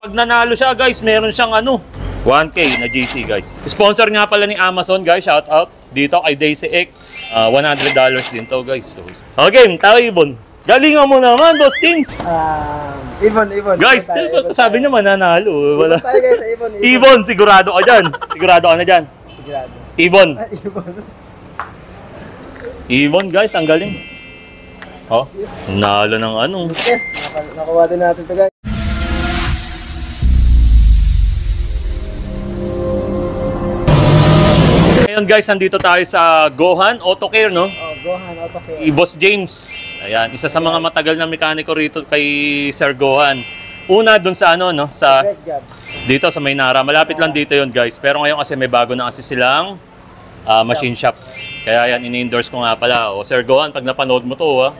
Pag nanalo siya guys, meron siyang 1K na GC guys. Sponsor nga pala ni Amazon guys, shout out dito kay Daisy X. $100 din to guys. Okay, tao Ibon. Galingan mo naman, Boss Kings. Ibon. Guys, sabi niya mananalo. Wala. Tayo guys sa Ibon. Ibon, sigurado ka dyan. Sigurado ka na dyan. Sigurado. Ibon. Ibon. Ibon guys, ang galing. Oh, nalo ng Yes, nakuha din natin to guys. Ngayon guys, nandito tayo sa Gohan Auto Care, no? Oh, Gohan Auto Care. Boss James. Ayan, isa sa mga matagal na mekaniko rito kay Sir Gohan. Una dun sa sa Great job. dito sa Maynara. Malapit lang dito 'yon, guys. Pero ngayon kasi may bago na kasi silang machine shop. Kaya yan, ini-endorse ko nga pala. O Sir Gohan, pag napanood mo to,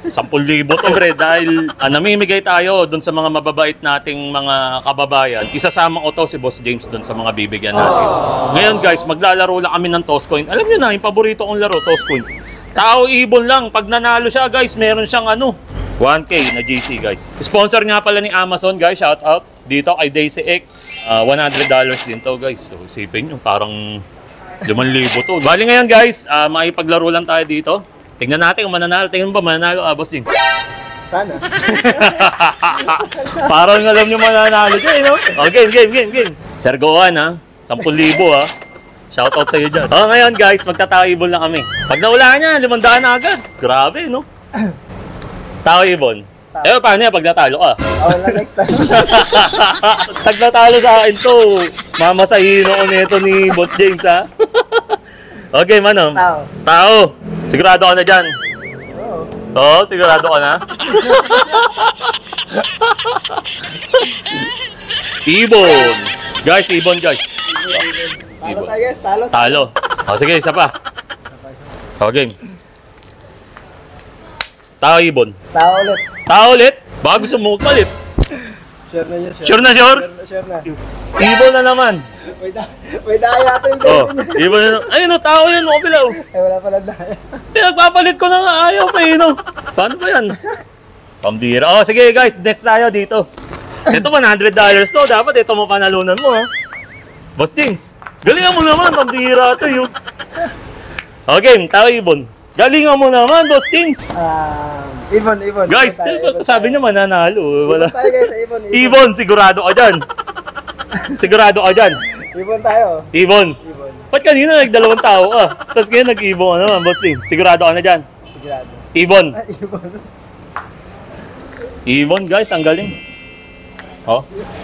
10,000 to, pre. Dahil namimigay tayo dun sa mga mababait nating mga kababayan. Isasama ko to si Boss James dun sa mga bibigyan natin. Ngayon guys, maglalaro lang kami ng toss coin. Alam nyo na, yung paborito kong laro, toss coin. Tao Ibon lang. Pag nanalo siya guys, meron siyang 1K na GC guys. Sponsor nga pala ni Amazon guys, shout out dito kay Daisy X. $100 din to guys. So isipin nyo, parang 5,000 to. Bali ngayon guys, makipaglaro lang tayo dito. Tingnan natin kung mananalo. Tingnan ba mananalo, Boss James? Sana. Parang alam nyo mananalo dyan, no? Oh, game. Sir Gohan, 10,000 Shout out sa'yo dyan. Ngayon guys, magtataibol na kami. Pag nawala niya, 500 na agad. Grabe, no? Tao Ibon. Paano yan pag natalo ka? Wala next time. Pag natalo sa akin to, mamasahin ako nito ni Boss James, ha? Okay, mano. Tao. Sigurado ka na dyan? Oo, sigurado ka na? Ibon. Guys, Ibon guys. Talo tayo guys, talo. Talo. Sige, isa pa. Okay. Tao Ibon. Tao ulit. Tao ulit? Baka gusto mo magpalit. Sure na yun, Sure na sure? Sure na. Ibon na naman. May daya natin. Ibon na naman. Ayun, tao yan. Kapila. Wala pala daya. Pinagpapalit ko na nga. Ayaw pa yun. Paano ba yan? Pambira. Sige guys, next tayo dito. Ito $100 to. Dapat ito mo panalunan mo, ha? Boss James, galingan mo naman. Pambira to yun. Okay, tao Ibon. Galingan mo naman, Boss James. Ibon. Guys, sabi niya mananalo. Wala. Tayo guys sa Ibon. Ibon, sigurado ka dyan. Sigurado ka dyan. Ibon tayo. Ibon. Ba't kanina nagdalawang tao ka? Tapos ngayon nag-ibon ka naman, Boss James. Sigurado ka na dyan. Sigurado. Ibon. Ibon. Ibon, guys, ang galing.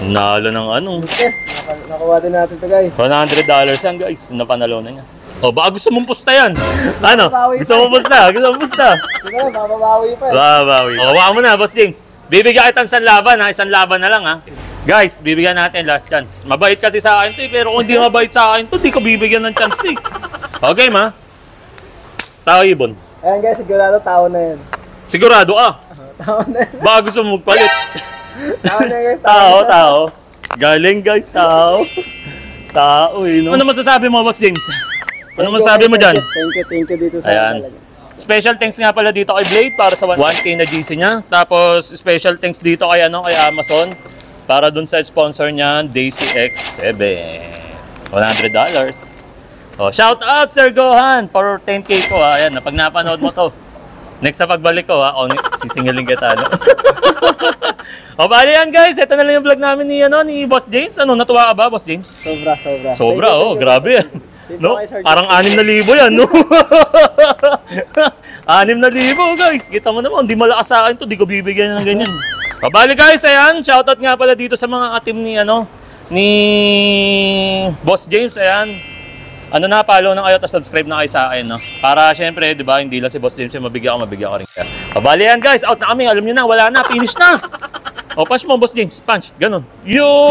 Nalo ng Yes, nakuha din natin to guys. $100 yan, guys. Napanalo na niya. Baka gusto mong pusta yan. Gusto mong pusta? Sige na, mababawi pa. Babawi. Waka mo na, Boss James. Bibigyan kita isang laban, ha? Isang laban na lang, ha? Guys, bibigyan natin last chance. Mabait kasi sa akin to, pero kung hindi mabait sa akin to, di ko bibigyan ng chance to, Okay, ma? Tao Ibon. Ayan guys, sigurado tao na yan. Sigurado ka? Tao na yan. Baka gusto mong magpalit. Tao na guys. Tao. Galing, guys, tao. Tao, no? Ano masasabi mo, Boss James? Ano masasabi mo dyan? Thank you dito sa Ayan. Special thanks nga pala dito kay Blade para sa 1K na GC niya. Tapos special thanks dito kay kay Amazon para dun sa sponsor niya, Daisy X7. $100. Shout out Sir Gohan for 10K ko, ha. Ayan, pag napanood mo to. Next sa pagbalik ko, ha. Sisingilin kita, bali yan guys, ito na lang yung vlog namin ni Boss James. Natuwa ka ba, Boss James? Sobra. Grabe yan. No? Parang 6,000 yan, no? 6,000 guys. Kita mo naman, hindi malakas sa akin to, di ko bibigyan ng ganyan. Bali guys, ayan, shoutout nga pala dito sa mga ka-team ni Boss James, ayan. Follow na kayo, subscribe na kayo sa akin, no? Para syempre, di ba, hindi lang si Boss James yung mabigyan ko rin kaya. Bali yan guys, out na kami, alam niyo na, wala na, finish na. Punch mo, Boss James, punch, ganun. Yo!